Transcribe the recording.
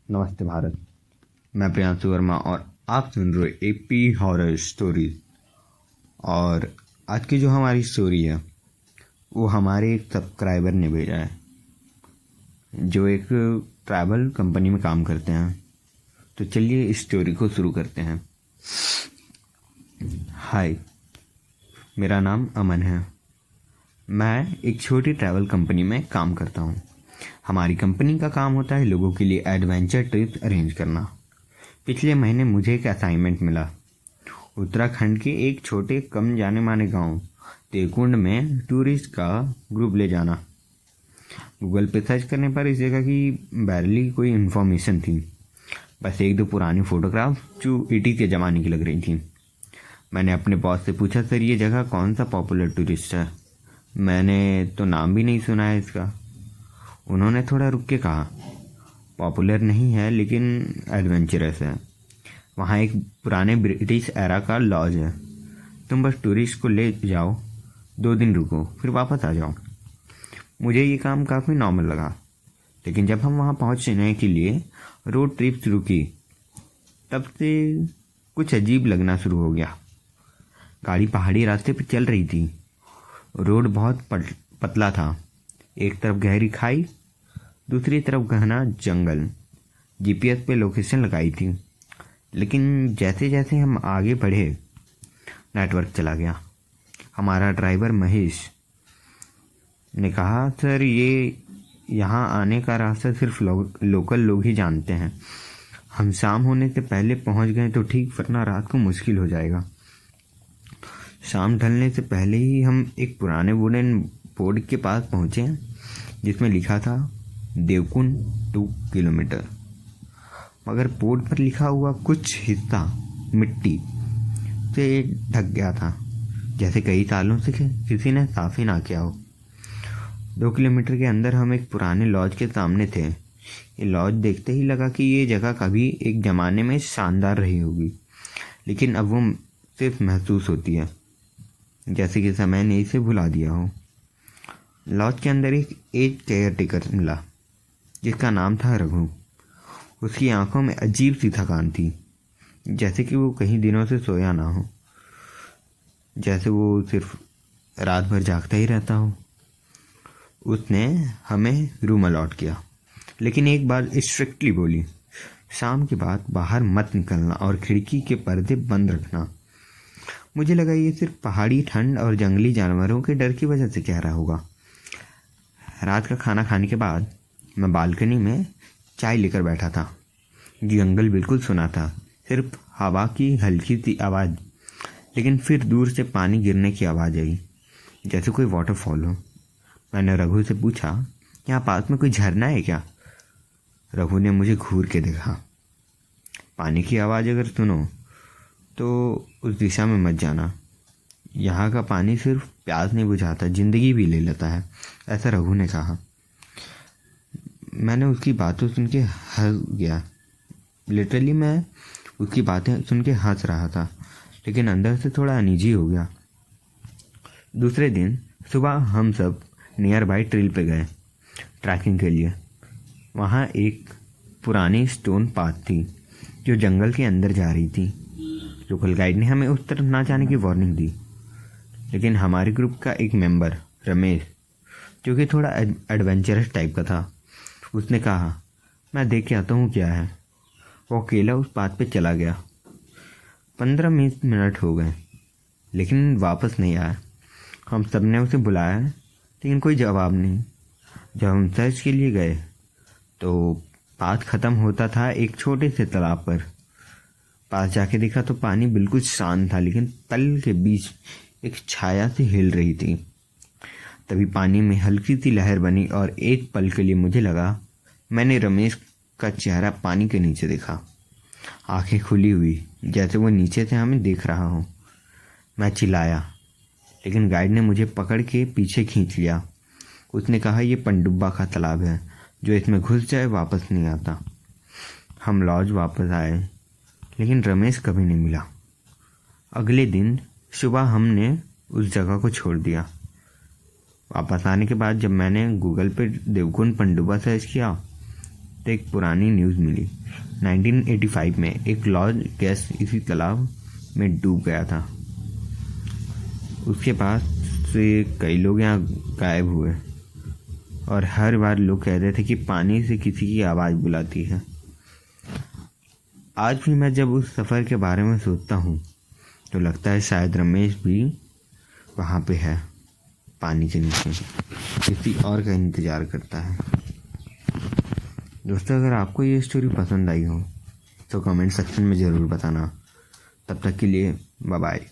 नमस्ते भारत। मैं प्रियांशु वर्मा और आप सुन रहे एपी हॉरर स्टोरीज। और आज की जो हमारी स्टोरी है वो हमारे एक सब्सक्राइबर ने भेजा है जो एक ट्रैवल कंपनी में काम करते हैं। तो चलिए इस स्टोरी को शुरू करते हैं। हाय, मेरा नाम अमन है। मैं एक छोटी ट्रैवल कंपनी में काम करता हूँ। हमारी कंपनी का काम होता है लोगों के लिए एडवेंचर ट्रिप्स अरेंज करना। पिछले महीने मुझे एक असाइनमेंट मिला। उत्तराखंड के एक छोटे कम जाने माने गांव देवकुंड में टूरिस्ट का ग्रुप ले जाना। गूगल पे सर्च करने पर इस जगह की बैरली कोई इन्फॉर्मेशन थी, बस एक दो पुरानी फ़ोटोग्राफ जो 80 के ज़माने की लग रही थी। मैंने अपने बॉस से पूछा, सर ये जगह कौन सा पॉपुलर टूरिस्ट है? मैंने तो नाम भी नहीं सुना है इसका। उन्होंने थोड़ा रुक के कहा, पॉपुलर नहीं है लेकिन एडवेंचरस है। वहाँ एक पुराने ब्रिटिश एरा का लॉज है। तुम बस टूरिस्ट को ले जाओ, 2 दिन रुको फिर वापस आ जाओ। मुझे ये काम काफ़ी नॉर्मल लगा, लेकिन जब हम वहाँ पहुँचने के लिए रोड ट्रिप शुरू की तब से कुछ अजीब लगना शुरू हो गया। गाड़ी पहाड़ी रास्ते पर चल रही थी। रोड बहुत पतला था। एक तरफ गहरी खाई, दूसरी तरफ घना जंगल। जीपीएस पे लोकेशन लगाई थी, लेकिन जैसे जैसे हम आगे बढ़े नेटवर्क चला गया। हमारा ड्राइवर महेश ने कहा, सर ये यहाँ आने का रास्ता सिर्फ लोकल लोग ही जानते हैं। हम शाम होने से पहले पहुँच गए तो ठीक, वरना रात को मुश्किल हो जाएगा। शाम ढलने से पहले ही हम एक पुराने वुडन बोर्ड के पास पहुँचे जिसमें लिखा था देवकुंड 2 किलोमीटर, मगर बोर्ड पर लिखा हुआ कुछ हिस्सा मिट्टी से ढक गया था, जैसे कई सालों से किसी ने साफ ही ना किया हो। 2 किलोमीटर के अंदर हम एक पुराने लॉज के सामने थे। ये लॉज देखते ही लगा कि ये जगह कभी एक ज़माने में शानदार रही होगी, लेकिन अब वो सिर्फ महसूस होती है जैसे कि समय ने इसे भुला दिया हो। लॉज के अंदर एक एज केयर टेकर मिला जिसका नाम था रघु। उसकी आंखों में अजीब सी थकान थी, जैसे कि वो कई दिनों से सोया ना हो, जैसे वो सिर्फ रात भर जागता ही रहता हो। उसने हमें रूम अलॉट किया, लेकिन एक बार स्ट्रिक्टली बोली, शाम के बाद बाहर मत निकलना और खिड़की के पर्दे बंद रखना। मुझे लगा ये सिर्फ पहाड़ी ठंड और जंगली जानवरों के डर की वजह से कह रहा होगा। रात का खाना खाने के बाद मैं बालकनी में चाय लेकर बैठा था। जंगल बिल्कुल सुना था, सिर्फ हवा की हल्की सी आवाज़, लेकिन फिर दूर से पानी गिरने की आवाज़ आई, जैसे कोई वाटरफॉल हो। मैंने रघु से पूछा, यहाँ पास में कोई झरना है क्या? रघु ने मुझे घूर के देखा। पानी की आवाज़ अगर सुनो तो उस दिशा में मत जाना। यहाँ का पानी सिर्फ प्यास नहीं बुझाता, जिंदगी भी ले लेता है, ऐसा रघु ने कहा। मैंने उसकी बातों सुन के हंस गया। लिटरली मैं उसकी बातें सुन के हंस रहा था, लेकिन अंदर से थोड़ा अनईजी हो गया। दूसरे दिन सुबह हम सब नियर बाई ट्रेल पे गए ट्रैकिंग के लिए। वहाँ एक पुरानी स्टोन पाथ थी जो जंगल के अंदर जा रही थी। लोकल गाइड ने हमें उस तरफ ना जाने की वार्निंग दी, लेकिन हमारे ग्रुप का एक मेंबर रमेश, जो कि थोड़ा एडवेंचरस टाइप का था, उसने कहा, मैं देख के आता हूँ क्या है। वो अकेला उस बात पे चला गया। 15-20 मिनट हो गए, लेकिन वापस नहीं आया। हम सब ने उसे बुलाया, लेकिन कोई जवाब नहीं। जब हम सर्च के लिए गए तो बात ख़त्म होता था एक छोटे से तालाब पर। पास जाके देखा तो पानी बिल्कुल शांत था, लेकिन तल के बीच एक छाया सी हिल रही थी। तभी पानी में हल्की सी लहर बनी और एक पल के लिए मुझे लगा मैंने रमेश का चेहरा पानी के नीचे देखा। आंखें खुली हुई, जैसे वो नीचे से हमें देख रहा हो। मैं चिल्लाया, लेकिन गाइड ने मुझे पकड़ के पीछे खींच लिया। उसने कहा, ये पनडुब्बा का तालाब है, जो इसमें घुस जाए वापस नहीं आता। हम लॉज वापस आए, लेकिन रमेश कभी नहीं मिला। अगले दिन सुबह हमने उस जगह को छोड़ दिया। वापस आने के बाद जब मैंने गूगल पे देवकुंड पनडुब्बा सर्च किया तो एक पुरानी न्यूज़ मिली। 1985 में एक लॉज गैस इसी तालाब में डूब गया था। उसके पास से कई लोग यहाँ गायब हुए और हर बार लोग कहते थे कि पानी से किसी की आवाज़ बुलाती है। आज भी मैं जब उस सफ़र के बारे में सोचता हूँ तो लगता है शायद रमेश भी वहाँ पे है, पानी के नीचे किसी और का इंतज़ार करता है। दोस्तों, अगर आपको ये स्टोरी पसंद आई हो तो कमेंट सेक्शन में ज़रूर बताना। तब तक के लिए बाय बाय।